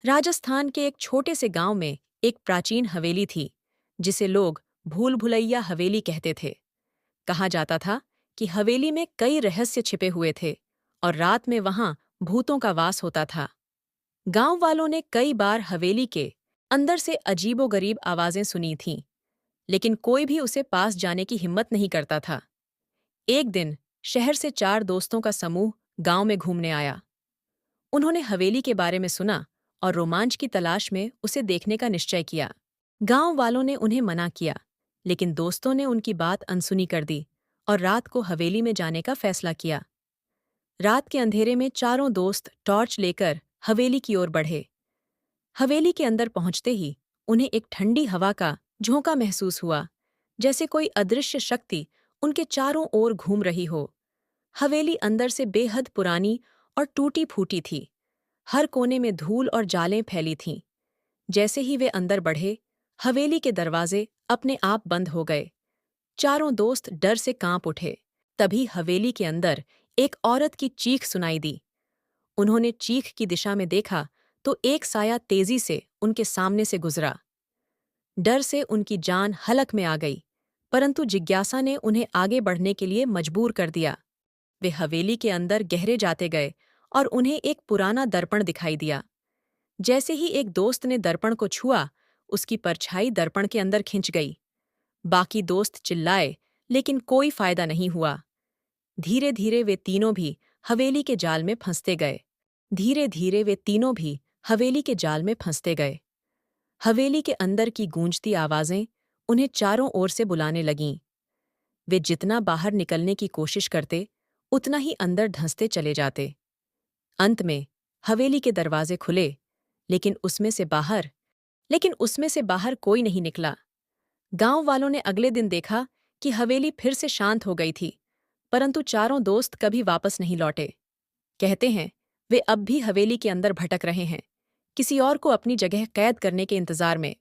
राजस्थान के एक छोटे से गांव में एक प्राचीन हवेली थी जिसे लोग भूल भुलैया हवेली कहते थे। कहा जाता था कि हवेली में कई रहस्य छिपे हुए थे और रात में वहां भूतों का वास होता था। गांव वालों ने कई बार हवेली के अंदर से अजीबोगरीब आवाजें सुनी थीं, लेकिन कोई भी उसे पास जाने की हिम्मत नहीं करता था। एक दिन शहर से 4 दोस्तों का समूह गांव में घूमने आया। उन्होंने हवेली के बारे में सुना और रोमांच की तलाश में उसे देखने का निश्चय किया। गांव वालों ने उन्हें मना किया, लेकिन दोस्तों ने उनकी बात अनसुनी कर दी और रात को हवेली में जाने का फैसला किया। रात के अंधेरे में चारों दोस्त टॉर्च लेकर हवेली की ओर बढ़े। हवेली के अंदर पहुंचते ही उन्हें एक ठंडी हवा का झोंका महसूस हुआ, जैसे कोई अदृश्य शक्ति उनके चारों ओर घूम रही हो। हवेली अंदर से बेहद पुरानी और टूटी फूटी थी। हर कोने में धूल और जालें फैली थीं। जैसे ही वे अंदर बढ़े, हवेली के दरवाजे अपने आप बंद हो गए। चारों दोस्त डर से कांप उठे। तभी हवेली के अंदर एक औरत की चीख सुनाई दी। उन्होंने चीख की दिशा में देखा तो एक साया तेजी से उनके सामने से गुजरा। डर से उनकी जान हलक में आ गई, परंतु जिज्ञासा ने उन्हें आगे बढ़ने के लिए मजबूर कर दिया। वे हवेली के अंदर गहरे जाते गए और उन्हें एक पुराना दर्पण दिखाई दिया। जैसे ही एक दोस्त ने दर्पण को छुआ, उसकी परछाई दर्पण के अंदर खिंच गई। बाकी दोस्त चिल्लाए, लेकिन कोई फायदा नहीं हुआ। धीरे धीरे वे तीनों भी हवेली के जाल में फंसते गए। धीरे धीरे वे तीनों भी हवेली के जाल में फंसते गए। हवेली के अंदर की गूंजती आवाजें उन्हें चारों ओर से बुलाने लगीं। वे जितना बाहर निकलने की कोशिश करते, उतना ही अंदर धंसते चले जाते। अंत में हवेली के दरवाजे खुले, लेकिन उसमें से बाहर कोई नहीं निकला। गांव वालों ने अगले दिन देखा कि हवेली फिर से शांत हो गई थी, परंतु चारों दोस्त कभी वापस नहीं लौटे। कहते हैं, वे अब भी हवेली के अंदर भटक रहे हैं, किसी और को अपनी जगह कैद करने के इंतजार में।